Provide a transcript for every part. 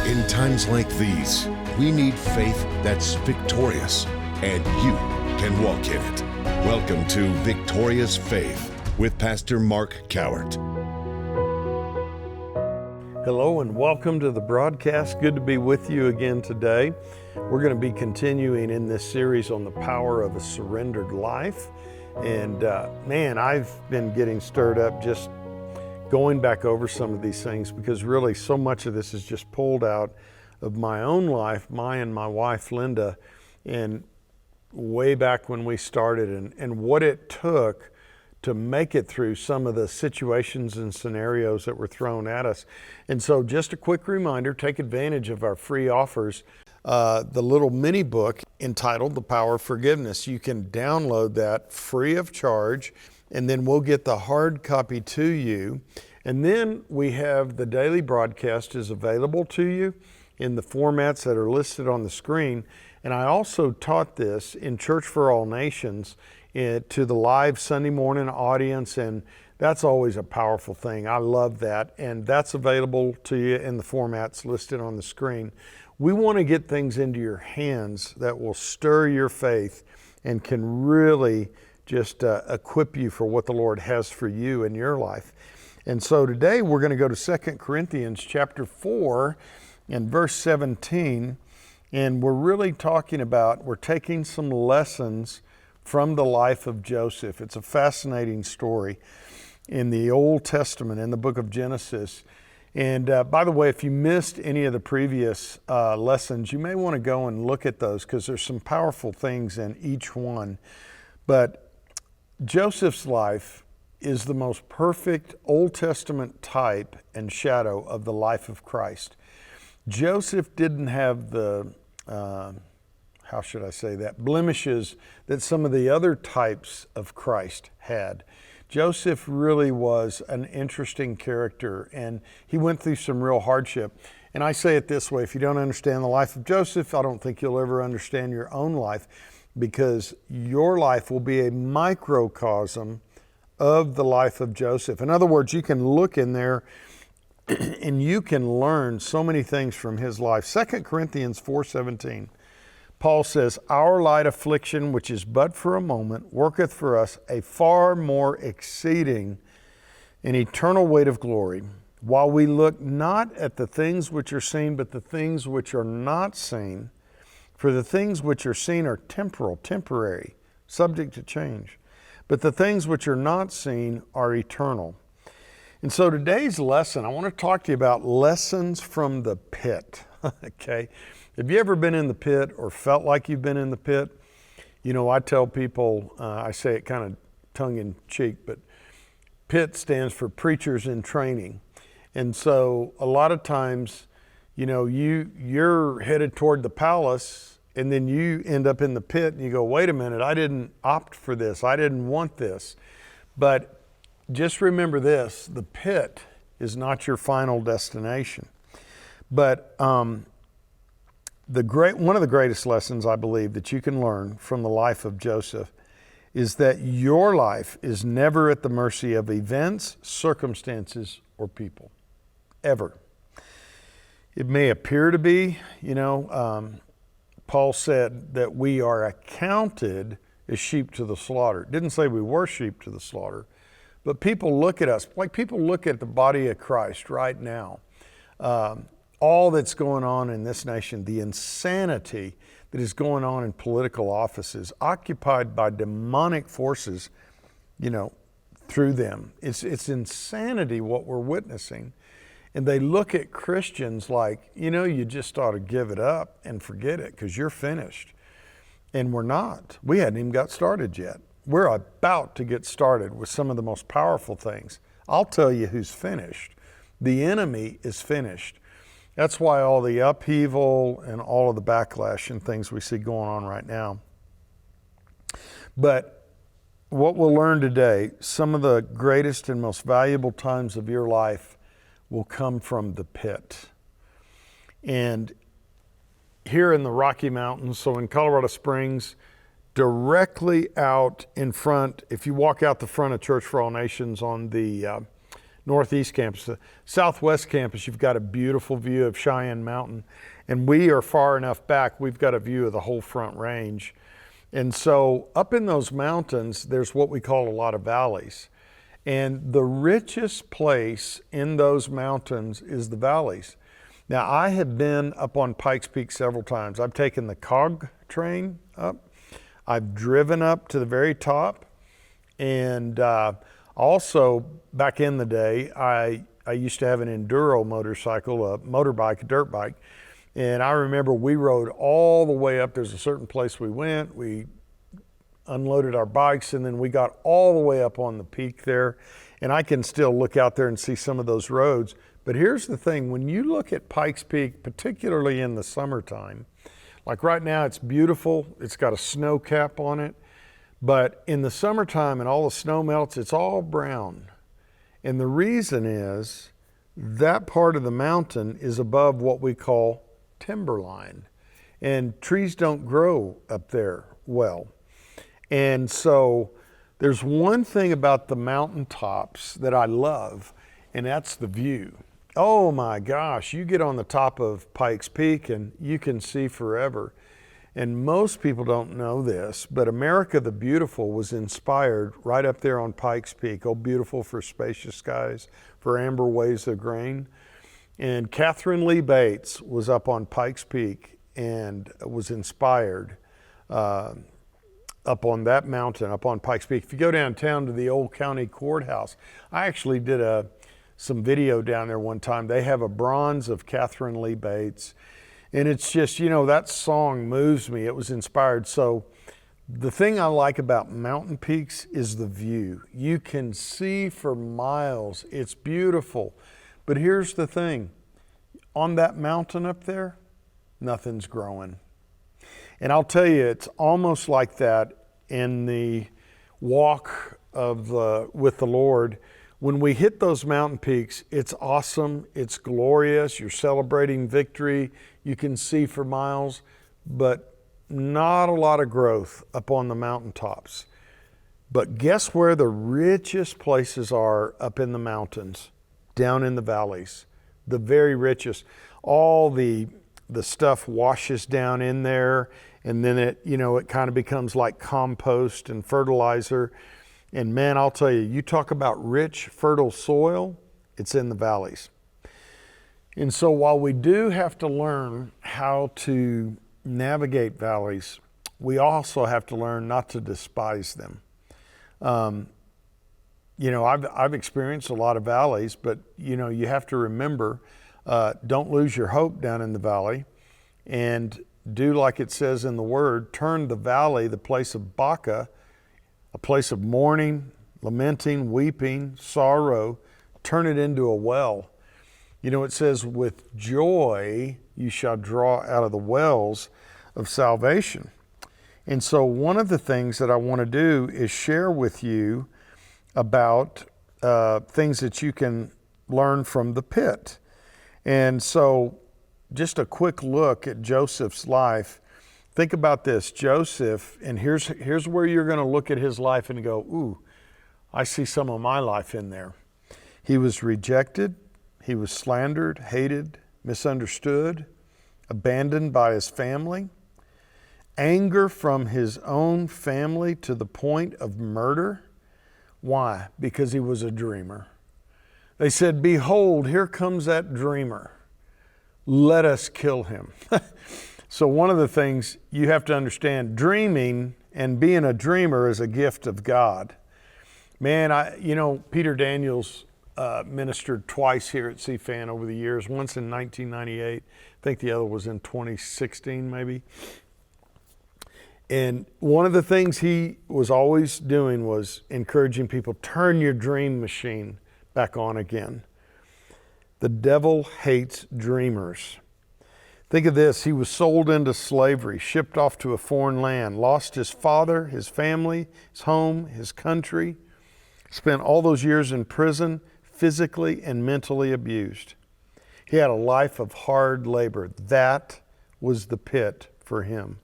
In times like these, we need faith that's victorious, and you can walk in it. Welcome to Victorious Faith with Pastor Mark Cowart. Hello and welcome to the broadcast. Good to be with you again today. We're going to be continuing in this series on the power of a surrendered life. And man, I've been getting stirred up just going back over some of these things, because really so much of this is just pulled out of my own life, my and my wife Linda, and way back when we started, and what it took to make it through some of the situations and scenarios that were thrown at us. And so just a quick reminder, take advantage of our free offers. The little mini book entitled The Power of Forgiveness. You can download that free of charge, and then we'll get the hard copy to you. And then we have the daily broadcast is available to you in the formats that are listed on the screen. And I also taught this in Church for All Nations to the live Sunday morning audience, and that's always a powerful thing. I love that, and that's available to you in the formats listed on the screen. We want to get things into your hands that will stir your faith and can really just equip you for what the Lord has for you in your life. And so today we're going to go to 2 Corinthians chapter 4 and verse 17, and we're really talking about, we're taking some lessons from the life of Joseph. It's a fascinating story in the Old Testament, in the book of Genesis. And by the way, if you missed any of the previous lessons, you may want to go and look at those, because there's some powerful things in each one. But Joseph's life is the most perfect Old Testament type and shadow of the life of Christ. Joseph didn't have the how should I say that, blemishes that some of the other types of Christ had. Joseph really was an interesting character, and he went through some real hardship. And I say it this way, if you don't understand the life of Joseph, I don't think you'll ever understand your own life, because your life will be a microcosm of the life of Joseph. In other words, you can look in there and you can learn so many things from his life. 2 Corinthians 4:17. Paul says, "Our light affliction, which is but for a moment, worketh for us a far more exceeding and eternal weight of glory, while we look not at the things which are seen, but the things which are not seen. For the things which are seen are temporal, temporary, subject to change. But the things which are not seen are eternal." And so today's lesson, I want to talk to you about lessons from the pit, okay? Have you ever been in the pit or felt like you've been in the pit? You know, I tell people, I say it kind of tongue in cheek, but PIT stands for Preachers in Training. And so a lot of times, you know, you're headed toward the palace, and then you end up in the pit and you go, wait a minute, I didn't opt for this. I didn't want this. But just remember this, the pit is not your final destination. But one of the greatest lessons I believe that you can learn from the life of Joseph is that your life is never at the mercy of events, circumstances, or people, ever. It may appear to be, you know, Paul said that we are accounted as sheep to the slaughter. It didn't say we were sheep to the slaughter, but people look at us, like people look at the body of Christ right now. All that's going on in this nation, the insanity that is going on in political offices, occupied by demonic forces, you know, through them. It's insanity what we're witnessing. And they look at Christians like, you know, you just ought to give it up and forget it because you're finished. And we're not. We hadn't even got started yet. We're about to get started with some of the most powerful things. I'll tell you who's finished. The enemy is finished. That's why all the upheaval and all of the backlash and things we see going on right now. But what we'll learn today, some of the greatest and most valuable times of your life will come from the pit. And here in the Rocky Mountains, so in Colorado Springs, directly out in front, if you walk out the front of Church for All Nations on the Northeast campus. The Southwest campus, you've got a beautiful view of Cheyenne Mountain. And we are far enough back, we've got a view of the whole Front Range. And so up in those mountains, there's what we call a lot of valleys. And the richest place in those mountains is the valleys. Now, I have been up on Pikes Peak several times. I've taken the cog train up. I've driven up to the very top. And also, back in the day, I used to have an enduro motorcycle, a motorbike, a dirt bike. And I remember we rode all the way up. There's a certain place we went. We unloaded our bikes, and then we got all the way up on the peak there. And I can still look out there and see some of those roads. But here's the thing, when you look at Pikes Peak, particularly in the summertime, like right now it's beautiful, it's got a snow cap on it, but in the summertime and all the snow melts, it's all brown. And the reason is that part of the mountain is above what we call timberline. And trees don't grow up there well. And so there's one thing about the mountaintops that I love, and that's the view. Oh my gosh, you get on the top of Pikes Peak and you can see forever. And most people don't know this, but America the Beautiful was inspired right up there on Pikes Peak. Oh, beautiful for spacious skies, for amber waves of grain. And Catherine Lee Bates was up on Pikes Peak and was inspired up on that mountain, up on Pikes Peak. If you go downtown to the old county courthouse, I actually did some video down there one time. They have a bronze of Catherine Lee Bates. And it's just, that song moves me. It was inspired. So the thing I like about mountain peaks is the view. You can see for miles. It's beautiful. But here's the thing. On that mountain up there, nothing's growing. And I'll tell you, it's almost like that in the walk with the Lord. When we hit those mountain peaks, it's awesome, it's glorious, you're celebrating victory, you can see for miles, but not a lot of growth up on the mountaintops. But guess where the richest places are up in the mountains? Down in the valleys, the very richest. All the stuff washes down in there, and then it kind of becomes like compost and fertilizer. And man, I'll tell you, you talk about rich, fertile soil, it's in the valleys. And so while we do have to learn how to navigate valleys, we also have to learn not to despise them. I've experienced a lot of valleys, but you have to remember, don't lose your hope down in the valley, and do like it says in the Word, turn the valley, the place of Baca, a place of mourning, lamenting, weeping, sorrow, turn it into a well. It says, with joy you shall draw out of the wells of salvation. And so one of the things that I want to do is share with you about things that you can learn from the pit. And so just a quick look at Joseph's life. Think about this, Joseph, and here's where you're going to look at his life and go, ooh, I see some of my life in there. He was rejected, he was slandered, hated, misunderstood, abandoned by his family, anger from his own family to the point of murder. Why? Because he was a dreamer. They said, behold, here comes that dreamer. Let us kill him. So one of the things you have to understand, dreaming and being a dreamer is a gift of God. Man, Peter Daniels ministered twice here at CFAN over the years, once in 1998. I think the other was in 2016 maybe. And one of the things he was always doing was encouraging people, turn your dream machine back on again. The devil hates dreamers. Think of this, he was sold into slavery, shipped off to a foreign land, lost his father, his family, his home, his country, spent all those years in prison, physically and mentally abused. He had a life of hard labor. That was the pit for him.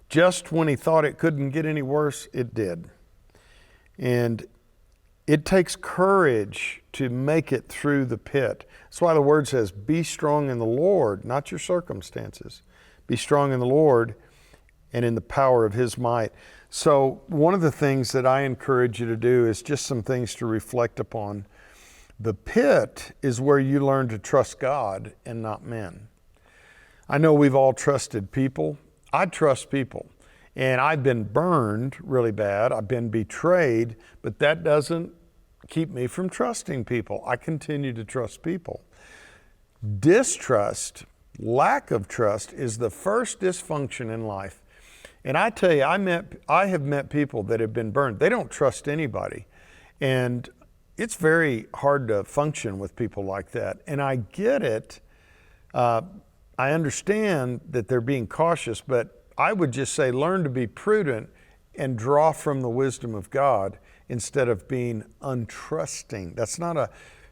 Just when he thought it couldn't get any worse, it did. And It takes courage to make it through the pit. That's why the word says, be strong in the Lord, not your circumstances. Be strong in the Lord and in the power of his might. So one of the things that I encourage you to do is just some things to reflect upon. The pit is where you learn to trust God and not men. I know we've all trusted people. I trust people. And I've been burned really bad. I've been betrayed, but that doesn't keep me from trusting people. I continue to trust people. Distrust, lack of trust, is the first dysfunction in life. And I tell you, I have met people that have been burned. They don't trust anybody. And it's very hard to function with people like that. And I get it. I understand that they're being cautious, but I would just say learn to be prudent and draw from the wisdom of God instead of being untrusting.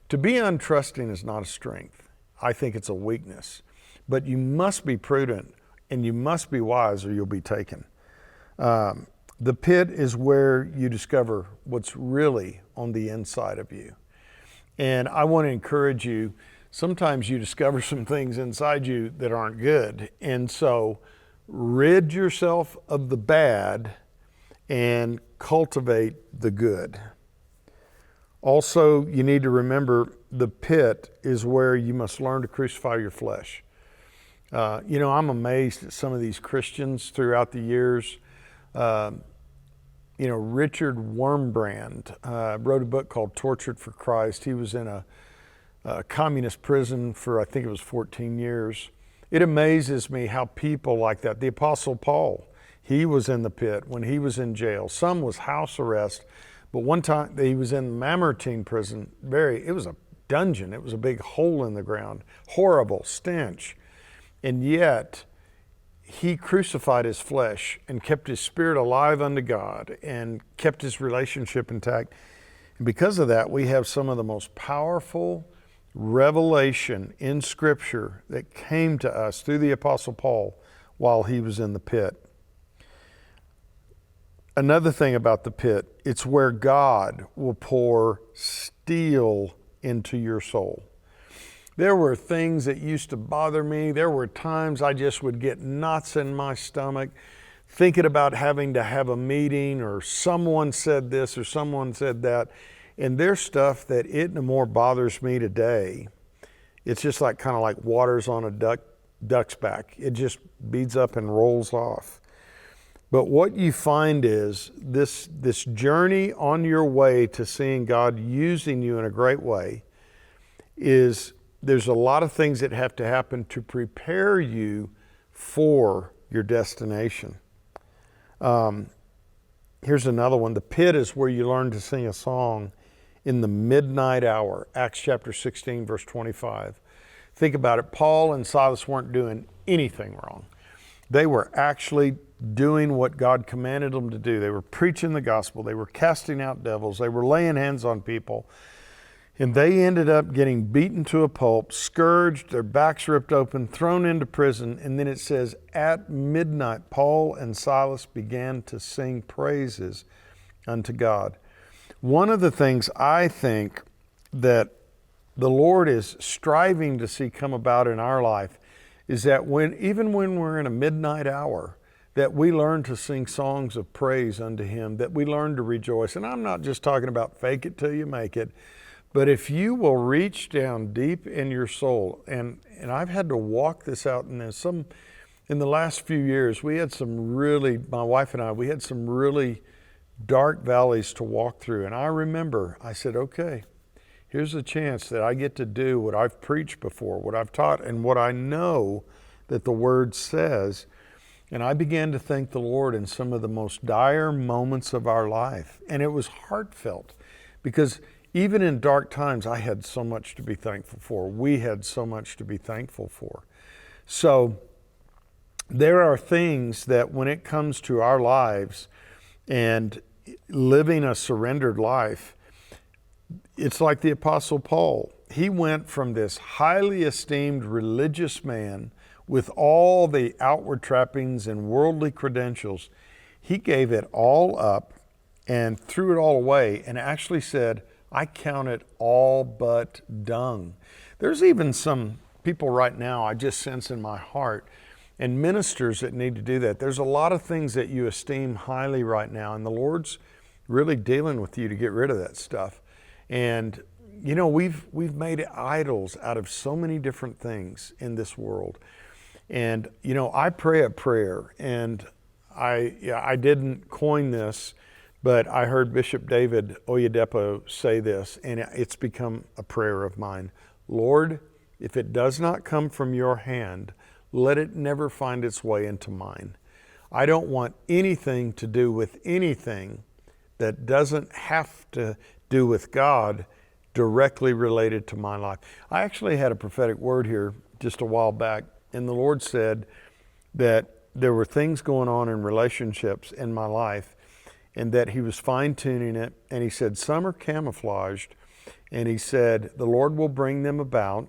To be untrusting is not a strength. I think it's a weakness. But you must be prudent and you must be wise or you'll be taken. The pit is where you discover what's really on the inside of you. And I want to encourage you, sometimes you discover some things inside you that aren't good. And so rid yourself of the bad and cultivate the good. Also, you need to remember the pit is where you must learn to crucify your flesh. I'm amazed at some of these Christians throughout the years. Richard Wurmbrand wrote a book called Tortured for Christ. He was in a communist prison for, I think it was 14 years. It amazes me how people like that, the Apostle Paul, he was in the pit when he was in jail. Some was house arrest, but one time he was in Mamertine prison. It was a dungeon. It was a big hole in the ground, horrible stench. And yet he crucified his flesh and kept his spirit alive unto God and kept his relationship intact. And because of that, we have some of the most powerful revelation in Scripture that came to us through the Apostle Paul while he was in the pit. Another thing about the pit, it's where God will pour steel into your soul. There were things that used to bother me. There were times I just would get knots in my stomach thinking about having to have a meeting, or someone said this or someone said that. And there's stuff that it no more bothers me today. It's just kind of like water's on a duck's back. It just beads up and rolls off. But what you find is this journey on your way to seeing God using you in a great way is there's a lot of things that have to happen to prepare you for your destination. Here's another one. The pit is where you learn to sing a song in the midnight hour. Acts chapter 16, verse 25. Think about it. Paul and Silas weren't doing anything wrong. They were actually doing what God commanded them to do. They were preaching the gospel. They were casting out devils. They were laying hands on people. And they ended up getting beaten to a pulp, scourged, their backs ripped open, thrown into prison. And then it says, at midnight, Paul and Silas began to sing praises unto God. One of the things I think that the Lord is striving to see come about in our life is that even when we're in a midnight hour, that we learn to sing songs of praise unto Him, that we learn to rejoice. And I'm not just talking about fake it till you make it, but if you will reach down deep in your soul, and I've had to walk this out in the last few years, my wife and I, we had some really dark valleys to walk through. And I remember, I said, okay, here's a chance that I get to do what I've preached before, what I've taught, and what I know that the Word says. And I began to thank the Lord in some of the most dire moments of our life. And it was heartfelt, because even in dark times, I had so much to be thankful for. We had so much to be thankful for. So there are things that when it comes to our lives and living a surrendered life, it's like the Apostle Paul. He went from this highly esteemed religious man with all the outward trappings and worldly credentials. He gave it all up and threw it all away and actually said, I count it all but dung. There's even some people right now I just sense in my heart, and ministers that need to do that. There's a lot of things that you esteem highly right now, and the Lord's really dealing with you to get rid of that stuff. And you know, we've made idols out of so many different things in this world. And you know, I pray a prayer, and I didn't coin this, but I heard Bishop David Oyedepo say this, and it's become a prayer of mine. Lord, if it does not come from your hand, let it never find its way into mine. I don't want anything to do with anything that doesn't have to do with God directly related to my life. I actually had a prophetic word here just a while back, and the Lord said that there were things going on in relationships in my life, and that He was fine-tuning it, and He said some are camouflaged, and He said the Lord will bring them about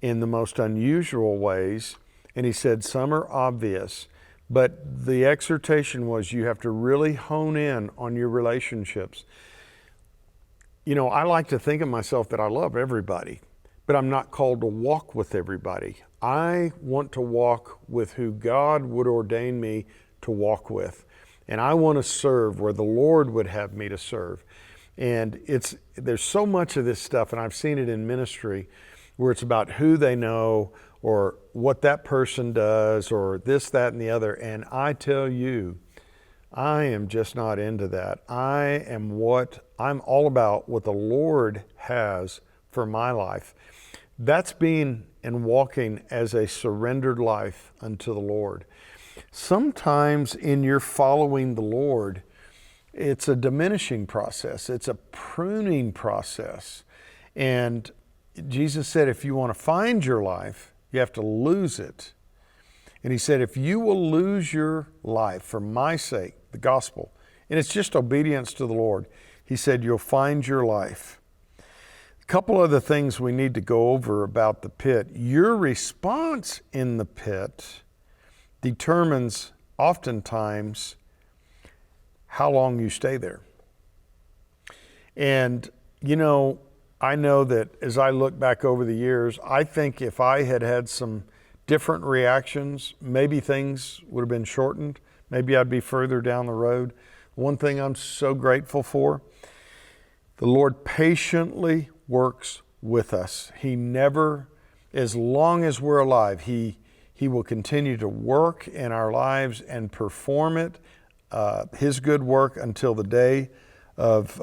in the most unusual ways, and He said some are obvious, but the exhortation was you have to really hone in on your relationships. You know, I like to think of myself that I love everybody, but I'm not called to walk with everybody. I want to walk with who God would ordain me to walk with. And I want to serve where the Lord would have me to serve. And there's so much of this stuff, and I've seen it in ministry, where it's about who they know or what that person does or this, that, and the other. And I tell you, I am just not into that. I'm all about what the Lord has for my life. That's being and walking as a surrendered life unto the Lord. Sometimes in your following the Lord, it's a diminishing process. It's a pruning process. And Jesus said, if you want to find your life, you have to lose it. And He said, if you will lose your life for my sake, the gospel, and it's just obedience to the Lord, He said, you'll find your life. A couple other things we need to go over about the pit. Your response in the pit determines oftentimes how long you stay there. And, you know, I know that as I look back over the years, I think if I had had some different reactions, maybe things would have been shortened. Maybe I'd be further down the road. One thing I'm so grateful for, the Lord patiently works with us. He never, as long as we're alive, He will continue to work in our lives and perform it, His good work until the day of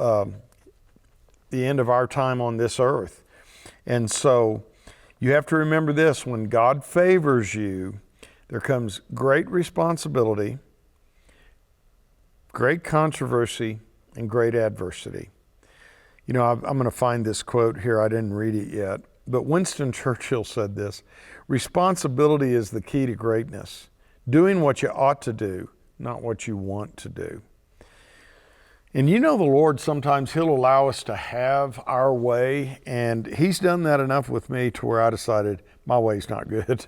the end of our time on this earth. And so you have to remember this, when God favors you, there comes great responsibility, great controversy, and great adversity. You know, I'm going to find this quote here. I didn't read it yet. But Winston Churchill said this, responsibility is the key to greatness. Doing what you ought to do, not what you want to do. And you know the Lord, sometimes He'll allow us to have our way, and He's done that enough with me to where I decided my way's not good.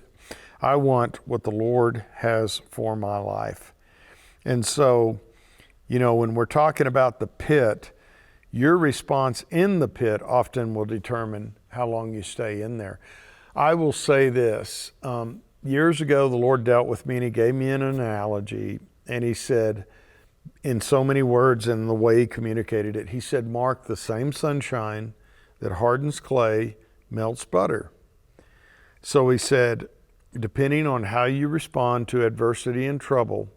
I want what the Lord has for my life. And so, you know, when we're talking about the pit, your response in the pit often will determine how long you stay in there. I will say this, years ago the Lord dealt with me and He gave me an analogy, and He said, in so many words and the way He communicated it, He said, Mark, the same sunshine that hardens clay melts butter. So He said, depending on how you respond to adversity and trouble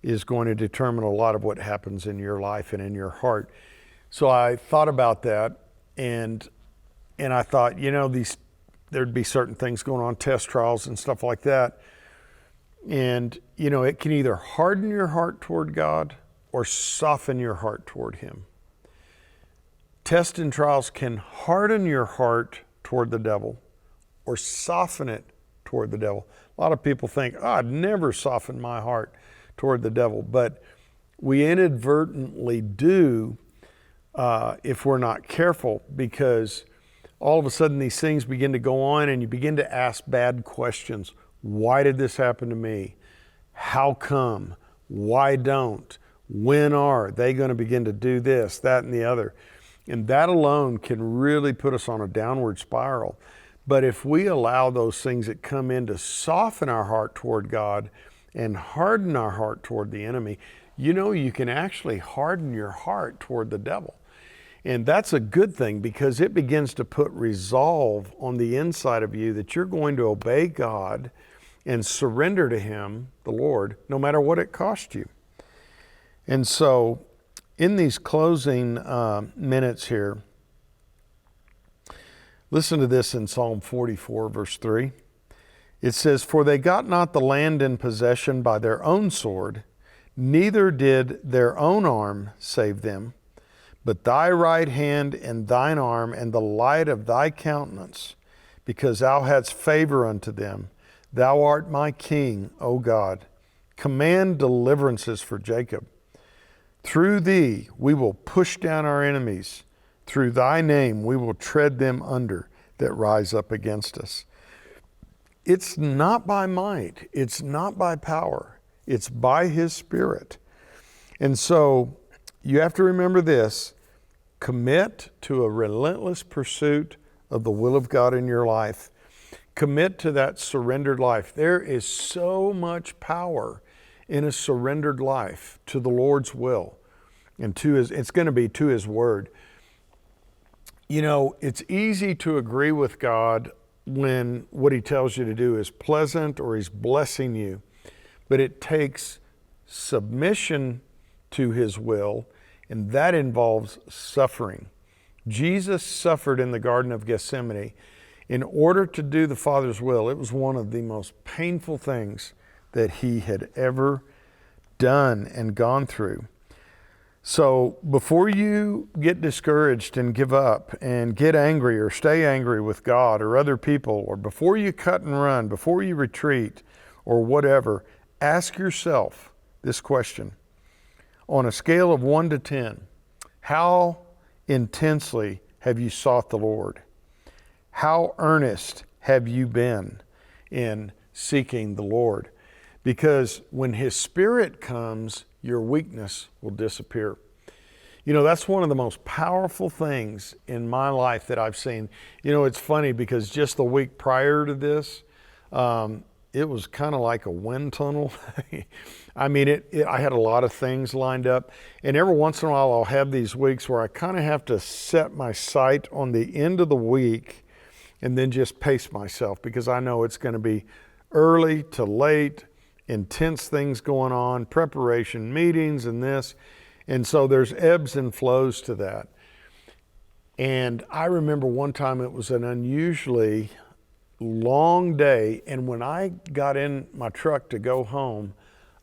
is going to determine a lot of what happens in your life and in your heart. So I thought about that, and I thought, you know, there'd be certain things going on, test trials and stuff like that. And, you know, it can either harden your heart toward God or soften your heart toward Him. Tests and trials can harden your heart toward the devil or soften it toward the devil. A lot of people think, I'd never soften my heart toward the devil. But we inadvertently do if we're not careful, because all of a sudden these things begin to go on and you begin to ask bad questions. Why did this happen to me? How come? Why don't? When are they going to begin to do this, that, and the other? And that alone can really put us on a downward spiral. But if we allow those things that come in to soften our heart toward God and harden our heart toward the enemy, you can actually harden your heart toward the devil. And that's a good thing, because it begins to put resolve on the inside of you that you're going to obey God and surrender to Him, the Lord, no matter what it costs you. And so in these closing minutes here, listen to this in Psalm 44, verse 3. It says, "For they got not the land in possession by their own sword, neither did their own arm save them. But thy right hand and thine arm and the light of thy countenance, because thou hadst favor unto them. Thou art my king, O God. Command deliverances for Jacob. Through thee we will push down our enemies. Through thy name we will tread them under that rise up against us." It's not by might. It's not by power. It's by His Spirit. And so you have to remember this. Commit to a relentless pursuit of the will of God in your life. Commit to that surrendered life. There is so much power in a surrendered life to the Lord's will and it's going to be to His word. It's easy to agree with God when what He tells you to do is pleasant or He's blessing you, but it takes submission to His will, and that involves suffering. Jesus suffered in the Garden of Gethsemane in order to do the Father's will. It was one of the most painful things that He had ever done and gone through. So before you get discouraged and give up and get angry or stay angry with God or other people, or before you cut and run, before you retreat or whatever, ask yourself this question. On a scale of 1 to 10, how intensely have you sought the Lord? How earnest have you been in seeking the Lord? Because when His Spirit comes, your weakness will disappear. That's one of the most powerful things in my life that I've seen. It's funny because just the week prior to this, it was kind of like a wind tunnel. I had a lot of things lined up, and every once in a while I'll have these weeks where I kind of have to set my sight on the end of the week and then just pace myself, because I know it's going to be early to late, intense things going on, preparation, meetings, and this. And so there's ebbs and flows to that. And I remember one time it was an unusually long day, and when I got in my truck to go home,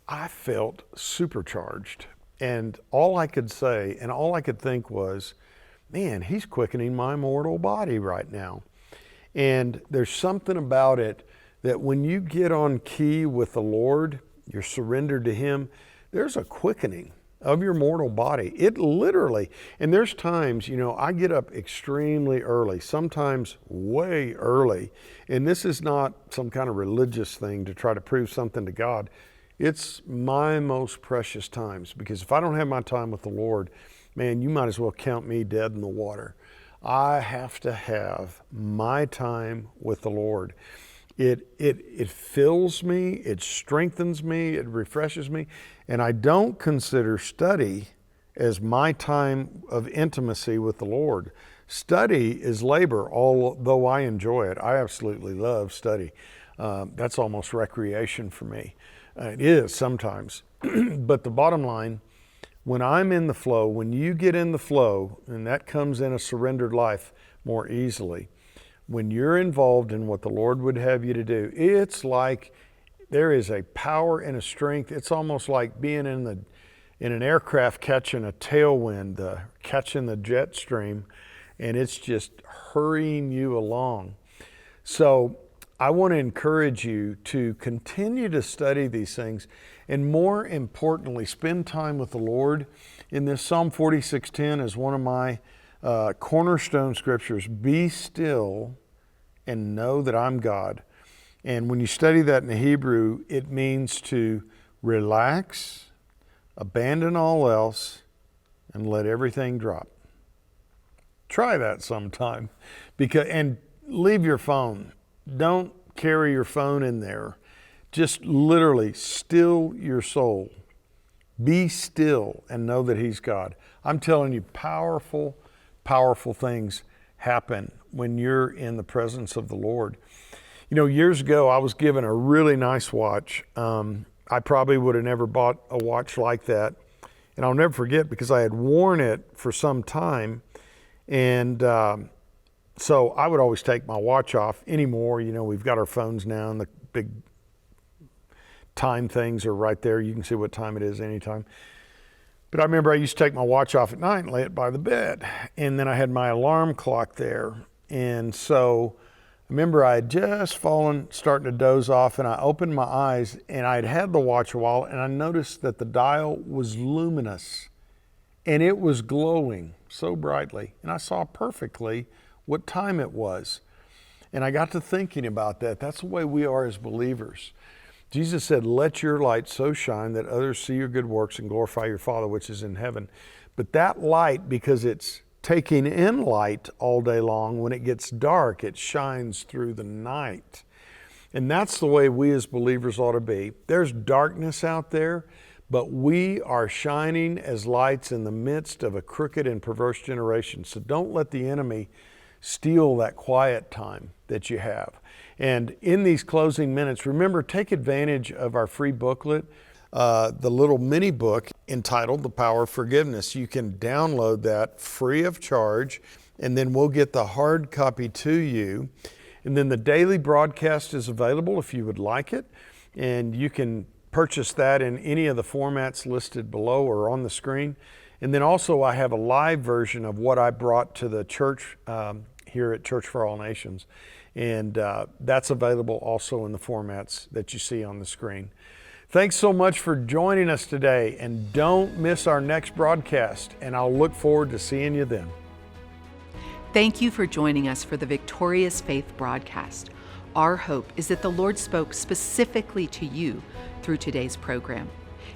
I felt supercharged. And all I could say and all I could think was, man, He's quickening my mortal body right now. And there's something about it that when you get on key with the Lord, you're surrendered to Him, there's a quickening of your mortal body. It literally, and there's times, I get up extremely early, sometimes way early, and this is not some kind of religious thing to try to prove something to God. It's my most precious times, because if I don't have my time with the Lord, man, you might as well count me dead in the water. I have to have my time with the Lord. It fills me, it strengthens me, it refreshes me, and I don't consider study as my time of intimacy with the Lord. Study is labor, although I enjoy it. I absolutely love study. That's almost recreation for me. It is sometimes. But the bottom line, when I'm in the flow, when you get in the flow, and that comes in a surrendered life more easily, when you're involved in what the Lord would have you to do, it's like there is a power and a strength. It's almost like being in an aircraft catching a tailwind, catching the jet stream, and it's just hurrying you along. So I want to encourage you to continue to study these things, and more importantly, spend time with the Lord. In this Psalm 46:10 is one of my cornerstone scriptures. Be still and know that I'm God. And when you study that in the Hebrew, it means to relax, abandon all else, and let everything drop. Try that sometime, and leave your phone. Don't carry your phone in there. Just literally still your soul. Be still and know that He's God. I'm telling you, powerful, powerful things happen when you're in the presence of the Lord. You know, years ago, I was given a really nice watch. I probably would have never bought a watch like that. And I'll never forget because I had worn it for some time. And so I would always take my watch off anymore. You know, we've got our phones now and the big time things are right there. You can see what time it is anytime. But I remember I used to take my watch off at night and lay it by the bed. And then I had my alarm clock there. And so I remember I had just fallen, starting to doze off, and I opened my eyes and I'd had the watch a while, and I noticed that the dial was luminous and it was glowing so brightly. And I saw perfectly what time it was. And I got to thinking about that. That's the way we are as believers. Jesus said, let your light so shine that others see your good works and glorify your Father which is in heaven. But that light, because it's taking in light all day long, when it gets dark, it shines through the night. And that's the way we as believers ought to be. There's darkness out there, but we are shining as lights in the midst of a crooked and perverse generation. So don't let the enemy steal that quiet time that you have. And in these closing minutes, remember, take advantage of our free booklet, the little mini book entitled The Power of Forgiveness. You can download that free of charge, and then we'll get the hard copy to you. And then the daily broadcast is available if you would like it, and you can purchase that in any of the formats listed below or on the screen. And then also I have a live version of what I brought to the church here at Church for All Nations. And that's available also in the formats that you see on the screen. Thanks so much for joining us today, and don't miss our next broadcast, and I'll look forward to seeing you then. Thank you for joining us for the Victorious Faith broadcast. Our hope is that the Lord spoke specifically to you through today's program.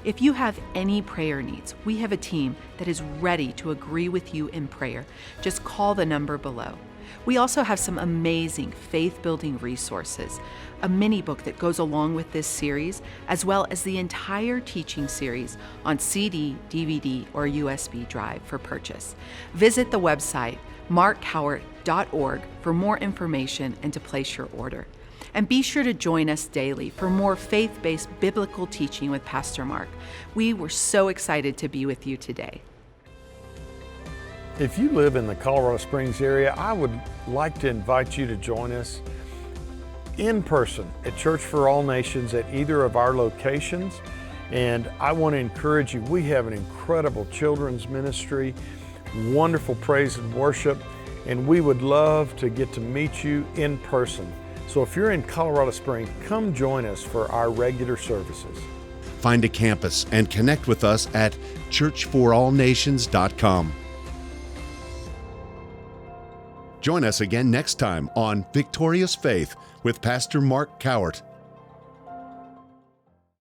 If you have any prayer needs, we have a team that is ready to agree with you in prayer. Just call the number below. We also have some amazing faith-building resources, a mini book that goes along with this series, as well as the entire teaching series on CD, DVD, or USB drive for purchase. Visit the website markcowart.org for more information and to place your order. And be sure to join us daily for more faith-based biblical teaching with Pastor Mark. We were so excited to be with you today. If you live in the Colorado Springs area, I would like to invite you to join us in person at Church for All Nations at either of our locations. And I want to encourage you, we have an incredible children's ministry, wonderful praise and worship, and we would love to get to meet you in person. So if you're in Colorado Springs, come join us for our regular services. Find a campus and connect with us at churchforallnations.com. Join us again next time on Victorious Faith with Pastor Mark Cowart.